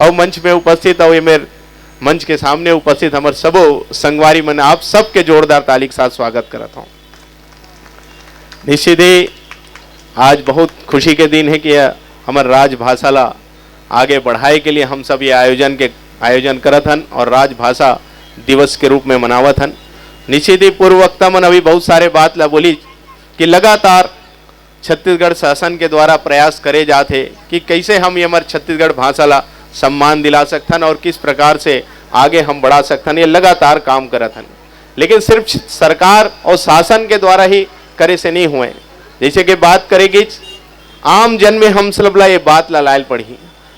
और मंच में उपस्थित और ये मेरे मंच के सामने उपस्थित हमारे सबो संगवारी मन आप सबके जोरदार ताली के साथ स्वागत करता हूँ। निश्चित ही आज बहुत खुशी के दिन है कि हमारे राजभाषा ला आगे बढ़ाए के लिए हम सब ये आयोजन करत हन और राजभाषा दिवस के रूप में मनावत हन। निश्चित ही पूर्व वक्ता मन अभी बहुत सारे बात ला बोली कि लगातार छत्तीसगढ़ शासन के द्वारा प्रयास करे जाते कि कैसे हम ये हमारे छत्तीसगढ़ भाषा ला सम्मान दिला सकथन और किस प्रकार से आगे हम बढ़ा सकथन, ये लगातार काम करत हन। लेकिन सिर्फ सरकार और शासन के द्वारा ही करे से नहीं हुए। जैसे कि बात करेगी आम जन में हम सब ला ये बात ला लायल पड़ी,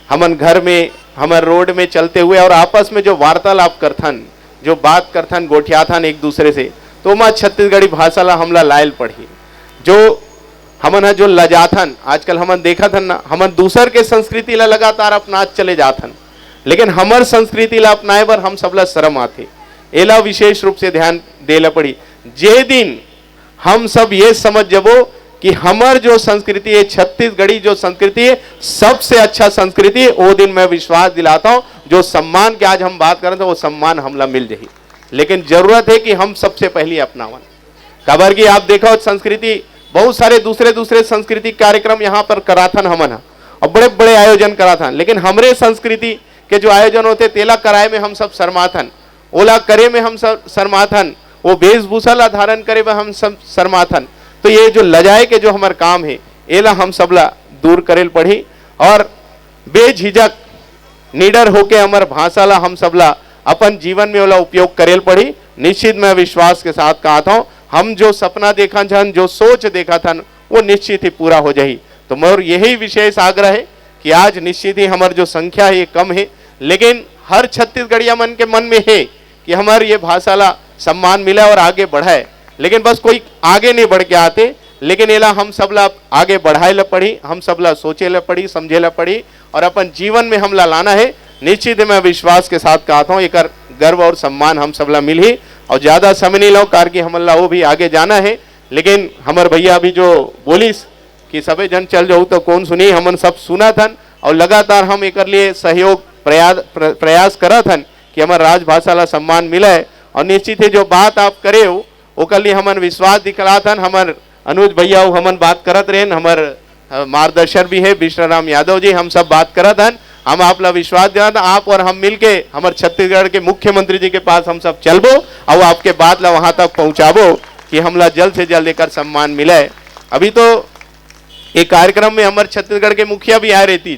हमन घर में हमारे रोड में चलते हुए और आपस में जो वार्तालाप करथन, जो बात करथन गोठियाथन एक दूसरे से, तो माँ छत्तीसगढ़ी भाषा ला हमला लायल पड़ी। जो हमन जो लजाथन आजकल हमन देखा थन ना, हमन दूसर के संस्कृति ला लगातार अपना चले जाथन, लेकिन हमर संस्कृति ला अपनाए बर हम सबला शर्म आथे। एला विशेष रूप से ध्यान देला पड़ी। जे दिन हम सब ये समझ जबो कि हमर जो संस्कृति है, छत्तीसगढ़ी जो संस्कृति है सबसे अच्छा संस्कृति है, वो दिन मैं विश्वास दिलाता हूँ जो सम्मान के आज हम बात कर रहे थे वो सम्मान हमला मिल जाए। लेकिन जरूरत है कि हम सबसे पहले अपनावन। खबर की आप देखो संस्कृति बहुत सारे दूसरे संस्कृति कार्यक्रम यहाँ पर कराथन हमन और बड़े बड़े आयोजन कराथन, लेकिन हमरे संस्कृति के जो आयोजन होते तेला कराए में हम सब शर्माथन, ओला करे में हम सब शर्माथन, वो वेशभूषा ला धारण करे में हम सब शर्माथन। तो ये जो लजाए के जो हमार काम है एला हम सबला दूर करेल पड़ी और बेझिझक निडर होके हमार भाषा ला हम सबला अपन जीवन में ओला उपयोग करेल पड़ी। निश्चित मैं विश्वास के साथ कहता हूँ हम जो सपना देखा था, जो सोच देखा था वो निश्चित ही पूरा हो जाए। तो मोर यही विशेष आग्रह है कि आज निश्चित ही हमारी जो संख्या है ये कम है, लेकिन हर छत्तीसगढ़िया मन के मन में है कि हमारे ये भाषा ला सम्मान मिले और आगे बढ़ाए। लेकिन बस कोई आगे नहीं बढ़ के आते, लेकिन एला हम सबला आगे बढ़ाए ला पड़ी, हम सबला सोचे ला पड़ी, समझे ला पड़ी और अपन जीवन में हमला लाना है। निश्चित मैं विश्वास के साथ कहता हूँ एक गर्व और सम्मान हम सबला मिल ही और ज़्यादा समय नहीं लो कार की हमला वो भी आगे जाना है। लेकिन हमारे भैया अभी जो बोलिस कि सबे जन चल जाऊ तो कौन सुनी, हमन सब सुना थन और लगातार हम एक लिए सहयोग प्रयास करा थन कि हमारे राजभाषा ला सम्मान मिले। और निश्चित ही जो बात आप करे हो ओकर लिए हमन विश्वास दिखला थन। हमार अनुज भैया हमन बात करत रहे, हमार मार्गदर्शक भी है विष्णुराम यादव जी, हम सब बात करत हन। हम आप ला विश्वास दिला था आप और हम मिलके हमारे छत्तीसगढ़ के मुख्यमंत्री जी के पास हम सब चलबो और आपके बात ला वहां तक पहुंचाबो कि हमला जल्द से जल्द एक सम्मान मिले। अभी तो एक कार्यक्रम में हमारे छत्तीसगढ़ के मुखिया भी आए रहती,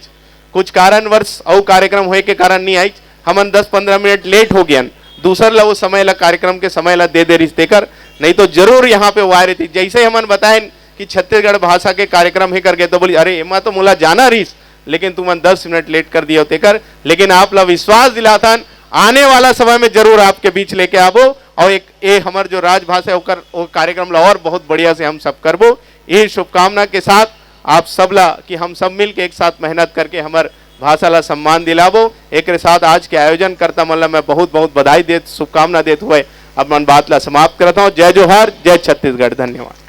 कुछ कारणवश और कार्यक्रम होए के कारण नहीं आई, हमन 10-15 मिनट लेट हो गया। दूसर ला वो समय ला कार्यक्रम के समय ला दे रिश्ते कर, नहीं तो जरूर यहाँ पे वो आ रही थी। जैसे हमन बताए कि छत्तीसगढ़ भाषा के कार्यक्रम ही करके तो बोली अरे एमा तो मुला जाना रहीस, लेकिन तुमन 10 मिनट लेट कर दिया होते कर। लेकिन आप ला विश्वास दिलाथन आने वाला समय में जरूर आपके बीच लेके आबो और एक हमार जो राजभाषा है वो कार्यक्रम ला और बहुत बढ़िया से हम सब करबो। यही शुभकामना के साथ आप सबला कि हम सब मिल के एक साथ मेहनत करके हमार भाषा ला सम्मान दिलाबो। एक साथ आज के आयोजन करता मतलब मैं बहुत बहुत बधाई देत शुभकामना देते हुए अब मन बात ला समाप्त करता हूँ। जय जोहार, जय छत्तीसगढ़, धन्यवाद।